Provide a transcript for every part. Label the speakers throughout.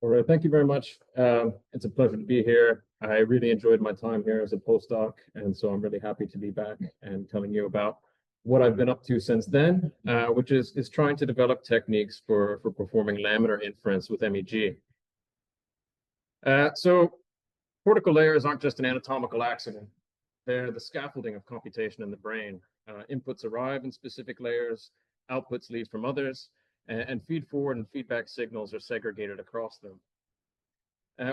Speaker 1: All right, thank you very much. It's a pleasure to be here. I really enjoyed my time here as a postdoc, and so I'm really happy to be back and telling you about what I've been up to since then, which is trying to develop techniques for performing laminar inference with MEG. So cortical layers aren't just an anatomical accident. They're the scaffolding of computation in the brain. Inputs arrive in specific layers, outputs leave from others, and feed forward and feedback signals are segregated across them.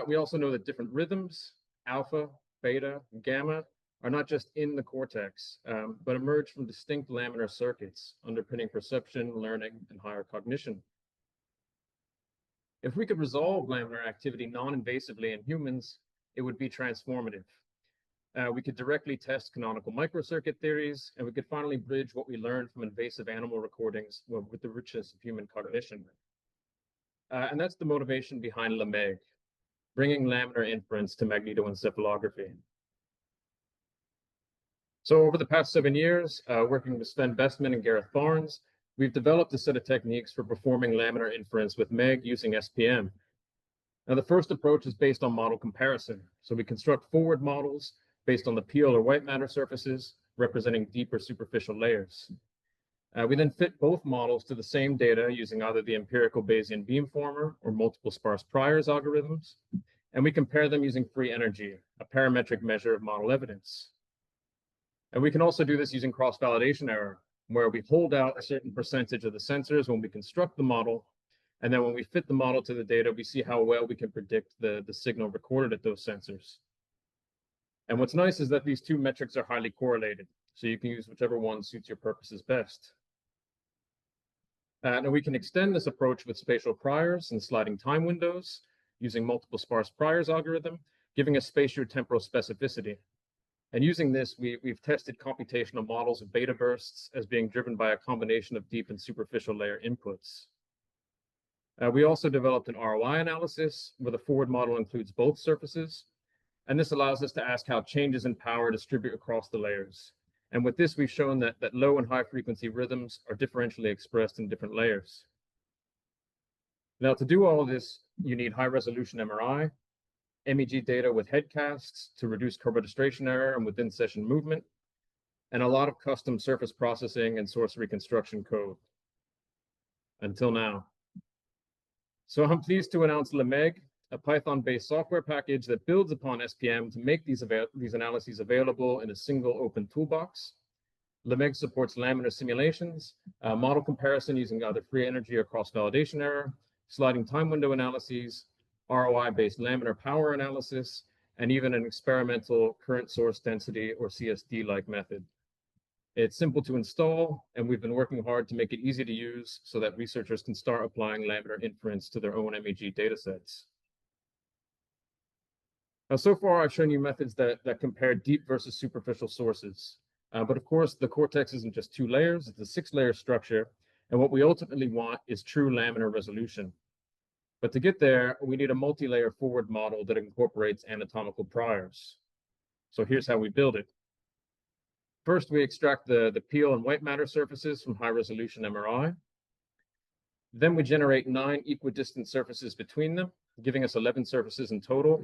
Speaker 1: We also know that different rhythms, alpha, beta, gamma, are not just in the cortex, but emerge from distinct laminar circuits underpinning perception, learning, and higher cognition. If we could resolve laminar activity non-invasively in humans, it would be transformative. We could directly test canonical microcircuit theories, and we could finally bridge what we learned from invasive animal recordings with the richness of human cognition. And that's the motivation behind LaMEG, bringing laminar inference to magnetoencephalography. So over the past 7 years, working with Sven Bestman and Gareth Barnes, we've developed a set of techniques for performing laminar inference with MEG using SPM. Now, the first approach is based on model comparison. So we construct forward models based on the peel or white matter surfaces representing deeper superficial layers. We then fit both models to the same data using either the empirical Bayesian beamformer or multiple sparse priors algorithms, and we compare them using free energy, a parametric measure of model evidence. And we can also do this using cross-validation error, where we hold out a certain percentage of the sensors when we construct the model, and then when we fit the model to the data, we see how well we can predict the signal recorded at those sensors. And what's nice is that these two metrics are highly correlated, so you can use whichever one suits your purposes best. Now we can extend this approach with spatial priors and sliding time windows using multiple sparse priors algorithm, giving us spatiotemporal specificity. And using this, we've tested computational models of beta bursts as being driven by a combination of deep and superficial layer inputs. We also developed an ROI analysis where the forward model includes both surfaces. And this allows us to ask how changes in power distribute across the layers. And with this, we've shown that low and high frequency rhythms are differentially expressed in different layers. Now, to do all of this, you need high resolution MRI, MEG data with headcasts to reduce co-registration error and within session movement, and a lot of custom surface processing and source reconstruction code. Until now. So I'm pleased to announce LaMEG, a Python-based software package that builds upon SPM to make these analyses available in a single open toolbox. LaMEG supports laminar simulations, model comparison using either free energy or cross-validation error, sliding time window analyses, ROI-based laminar power analysis, and even an experimental current source density or CSD-like method. It's simple to install, and we've been working hard to make it easy to use so that researchers can start applying laminar inference to their own MEG datasets. Now, so far, I've shown you methods that compare deep versus superficial sources. But of course, the cortex isn't just 2 layers, it's a 6-layer structure. And what we ultimately want is true laminar resolution. But to get there, we need a multi-layer forward model that incorporates anatomical priors. So here's how we build it. First, we extract the peel and white matter surfaces from high-resolution MRI. Then we generate 9 equidistant surfaces between them, giving us 11 surfaces in total.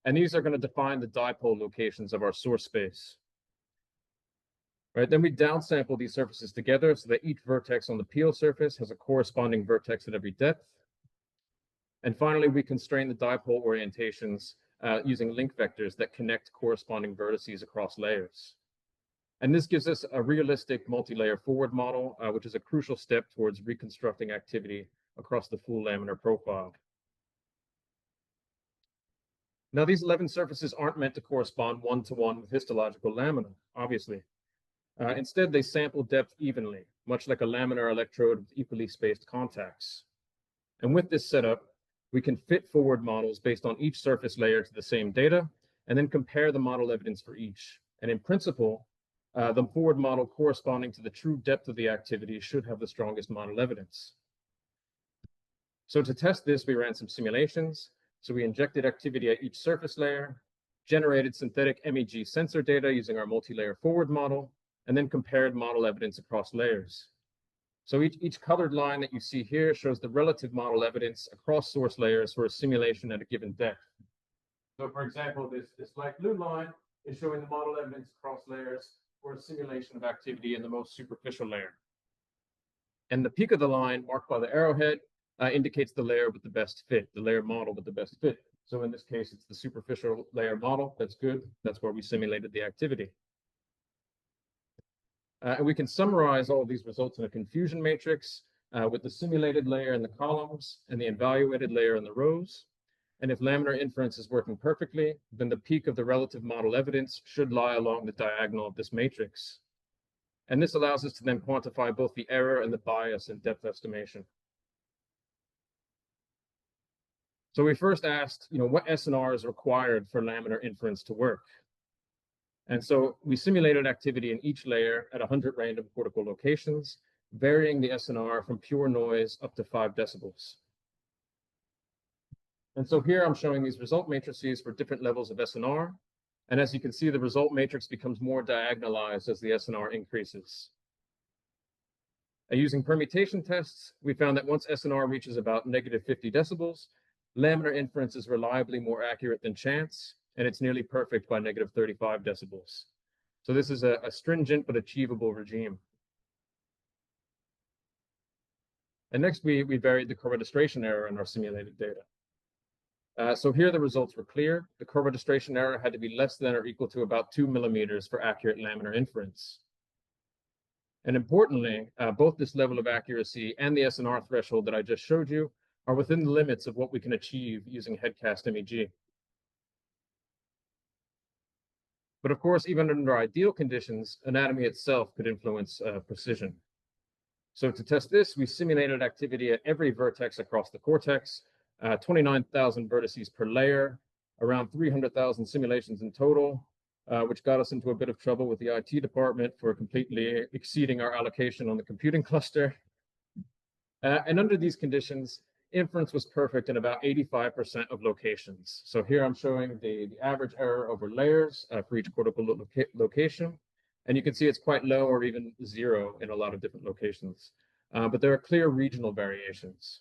Speaker 1: And these are going to define the dipole locations of our source space. Right, then we downsample these surfaces together so that each vertex on the peel surface has a corresponding vertex at every depth. And finally, we constrain the dipole orientations using link vectors that connect corresponding vertices across layers. And this gives us a realistic multi-layer forward model, which is a crucial step towards reconstructing activity across the full laminar profile. Now, these 11 surfaces aren't meant to correspond one-to-one with histological lamina, obviously. Instead, they sample depth evenly, much like a laminar electrode with equally spaced contacts. And with this setup, we can fit forward models based on each surface layer to the same data, and then compare the model evidence for each. And in principle, the forward model corresponding to the true depth of the activity should have the strongest model evidence. So to test this, we ran some simulations. So we injected activity at each surface layer, generated synthetic MEG sensor data using our multi-layer forward model, and then compared model evidence across layers. So each colored line that you see here shows the relative model evidence across source layers for a simulation at a given depth. So for example, this light blue line is showing the model evidence across layers for a simulation of activity in the most superficial layer. And the peak of the line, marked by the arrowhead, indicates the layer with the best fit, the layer model with the best fit. So in this case, it's the superficial layer model. That's good. That's where we simulated the activity. And we can summarize all of these results in a confusion matrix with the simulated layer in the columns and the evaluated layer in the rows. And if laminar inference is working perfectly, then the peak of the relative model evidence should lie along the diagonal of this matrix. And this allows us to then quantify both the error and the bias in depth estimation. So we first asked, what SNR is required for laminar inference to work? And so we simulated activity in each layer at 100 random cortical locations, varying the SNR from pure noise up to 5 decibels. And so here I'm showing these result matrices for different levels of SNR. And as you can see, the result matrix becomes more diagonalized as the SNR increases. Using permutation tests, we found that once SNR reaches about negative 50 decibels, laminar inference is reliably more accurate than chance, and it's nearly perfect by negative 35 decibels. So this is a stringent but achievable regime. And next, we varied the co-registration error in our simulated data. So here the results were clear. The co-registration error had to be less than or equal to about 2 millimeters for accurate laminar inference. And importantly, both this level of accuracy and the SNR threshold that I just showed you are within the limits of what we can achieve using headcast MEG. But of course, even under ideal conditions, anatomy itself could influence precision. So to test this, we simulated activity at every vertex across the cortex, 29,000 vertices per layer, around 300,000 simulations in total, which got us into a bit of trouble with the IT department for completely exceeding our allocation on the computing cluster. And under these conditions, inference was perfect in about 85% of locations. So here I'm showing the average error over layers for each cortical location. And you can see it's quite low or even 0 in a lot of different locations. But there are clear regional variations.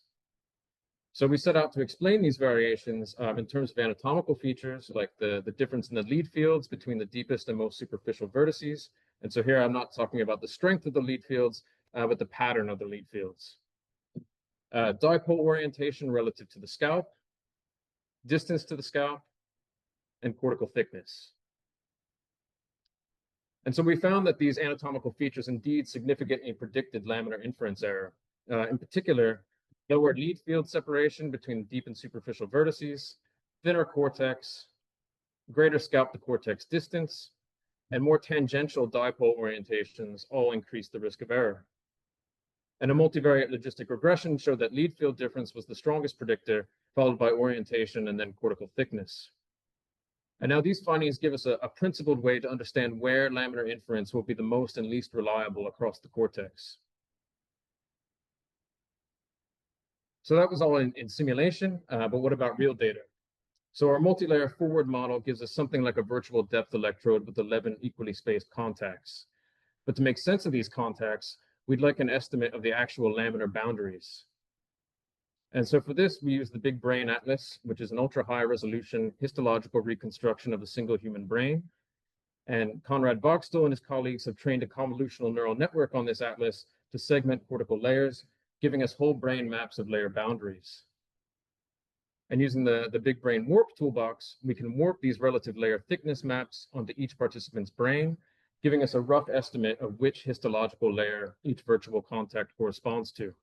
Speaker 1: So we set out to explain these variations in terms of anatomical features, like the difference in the lead fields between the deepest and most superficial vertices. And so here I'm not talking about the strength of the lead fields, but the pattern of the lead fields. Dipole orientation relative to the scalp, distance to the scalp, and cortical thickness. And so we found that these anatomical features indeed significantly predicted laminar inference error. In particular, lower lead field separation between deep and superficial vertices, thinner cortex, greater scalp to cortex distance, and more tangential dipole orientations all increase the risk of error. And a multivariate logistic regression showed that lead field difference was the strongest predictor, followed by orientation and then cortical thickness. And now these findings give us a principled way to understand where laminar inference will be the most and least reliable across the cortex. So that was all in simulation, but what about real data? So our multi-layer forward model gives us something like a virtual depth electrode with 11 equally spaced contacts. But to make sense of these contacts, we'd like an estimate of the actual laminar boundaries. And so for this, we use the Big Brain Atlas, which is an ultra-high resolution histological reconstruction of a single human brain. And Conrad Voxtel and his colleagues have trained a convolutional neural network on this atlas to segment cortical layers, giving us whole brain maps of layer boundaries. And using the Big Brain Warp toolbox, we can warp these relative layer thickness maps onto each participant's brain, giving us a rough estimate of which histological layer each virtual contact corresponds to.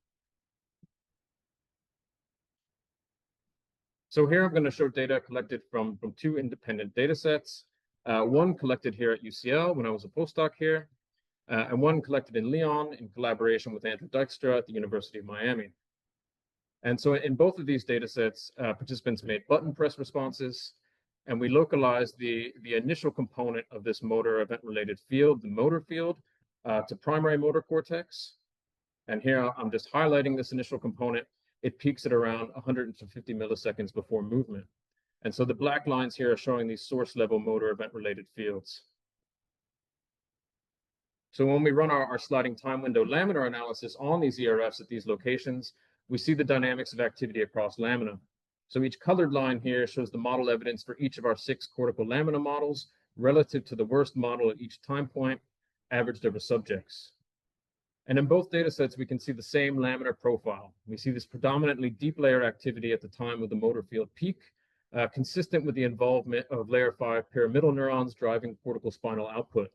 Speaker 1: So here I'm going to show data collected from 2 independent data sets, one collected here at UCL when I was a postdoc here, and one collected in Lyon in collaboration with Andrew Dykstra at the University of Miami. And so in both of these data sets, participants made button press responses, and we localized the initial component of this motor event-related field, the motor field, to primary motor cortex. And here I'm just highlighting this initial component. It peaks at around 150 milliseconds before movement. And so the black lines here are showing these source level motor event-related fields. So when we run our sliding time window laminar analysis on these ERFs at these locations, we see the dynamics of activity across lamina. So each colored line here shows the model evidence for each of our 6 cortical lamina models relative to the worst model at each time point, averaged over subjects. And in both data sets, we can see the same laminar profile. We see this predominantly deep layer activity at the time of the motor field peak, consistent with the involvement of layer 5 pyramidal neurons driving cortical spinal output.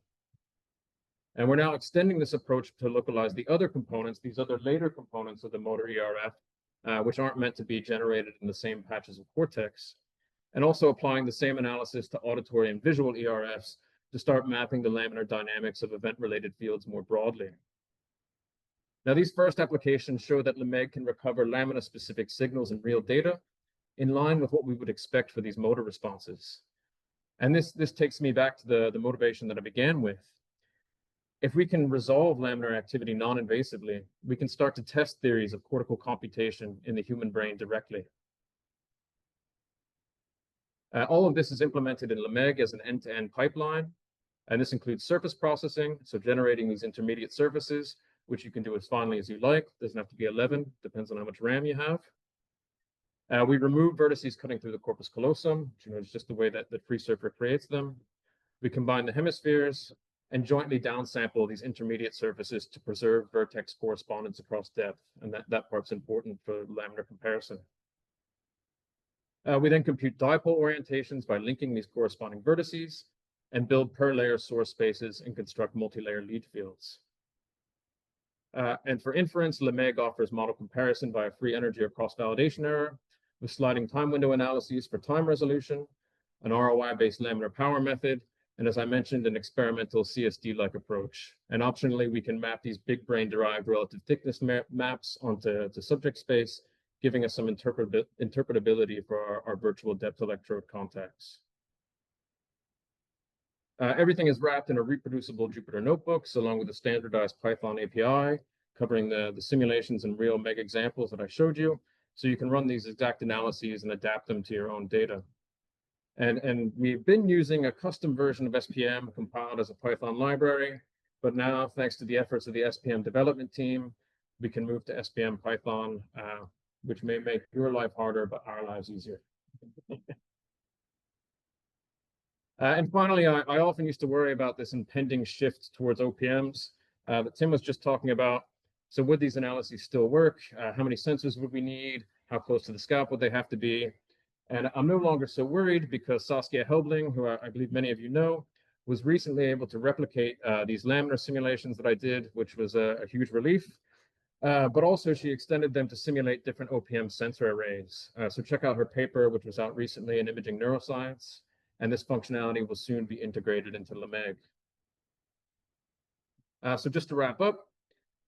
Speaker 1: And we're now extending this approach to localize the other components, these other later components of the motor ERF, which aren't meant to be generated in the same patches of cortex, and also applying the same analysis to auditory and visual ERFs to start mapping the laminar dynamics of event-related fields more broadly. Now, these first applications show that LaMEG can recover lamina-specific signals in real data in line with what we would expect for these motor responses. And this takes me back to the motivation that I began with. If we can resolve laminar activity non-invasively, we can start to test theories of cortical computation in the human brain directly. All of this is implemented in LaMEG as an end-to-end pipeline, and this includes surface processing, so generating these intermediate surfaces, which you can do as finely as you like. Doesn't have to be 11, depends on how much RAM you have. We remove vertices cutting through the corpus callosum, which is just the way that the free surfer creates them. We combine the hemispheres and jointly downsample these intermediate surfaces to preserve vertex correspondence across depth, and that part's important for laminar comparison. We then compute dipole orientations by linking these corresponding vertices and build per layer source spaces and construct multi-layer lead fields. And for inference, LaMEG offers model comparison by a free energy or cross-validation error with sliding time window analyses for time resolution, an ROI-based laminar power method, and as I mentioned, an experimental CSD-like approach. And optionally, we can map these big brain-derived relative thickness maps onto subject space, giving us some interpretability for our virtual depth electrode contacts. Everything is wrapped in a reproducible Jupyter notebooks, along with a standardized Python API, covering the simulations and real MEG examples that I showed you, so you can run these exact analyses and adapt them to your own data. And we've been using a custom version of SPM compiled as a Python library, but now, thanks to the efforts of the SPM development team, we can move to SPM Python, which may make your life harder, but our lives easier. And finally, I often used to worry about this impending shift towards OPMs that Tim was just talking about. So would these analyses still work? How many sensors would we need? How close to the scalp would they have to be? And I'm no longer so worried because Saskia Helbling, who I believe many of you know, was recently able to replicate these laminar simulations that I did, which was a huge relief. But also she extended them to simulate different OPM sensor arrays. So check out her paper, which was out recently in Imaging Neuroscience. And this functionality will soon be integrated into LaMEG. So just to wrap up,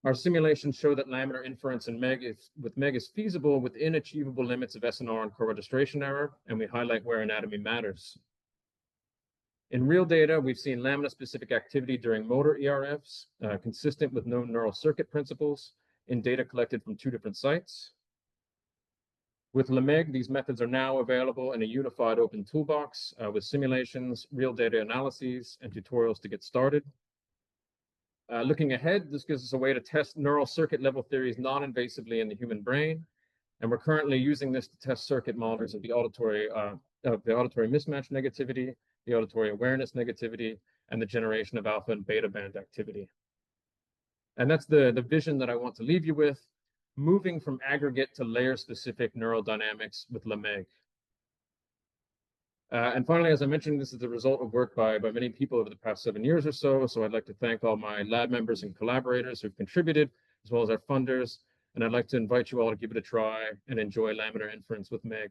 Speaker 1: our simulations show that laminar inference in MEG is feasible within achievable limits of SNR and co-registration error, and we highlight where anatomy matters. In real data, we've seen lamina-specific activity during motor ERFs, consistent with known neural circuit principles in data collected from 2 different sites. With LaMEG, these methods are now available in a unified open toolbox with simulations, real data analyses, and tutorials to get started. Looking ahead, this gives us a way to test neural circuit level theories non-invasively in the human brain. And we're currently using this to test circuit models of the auditory mismatch negativity, the auditory awareness negativity, and the generation of alpha and beta band activity. And that's the vision that I want to leave you with, moving from aggregate to layer-specific neural dynamics with LaMEG. And finally, as I mentioned, this is the result of work by many people over the past 7 years or so. So I'd like to thank all my lab members and collaborators who've contributed, as well as our funders. And I'd like to invite you all to give it a try and enjoy laminar inference with MEG.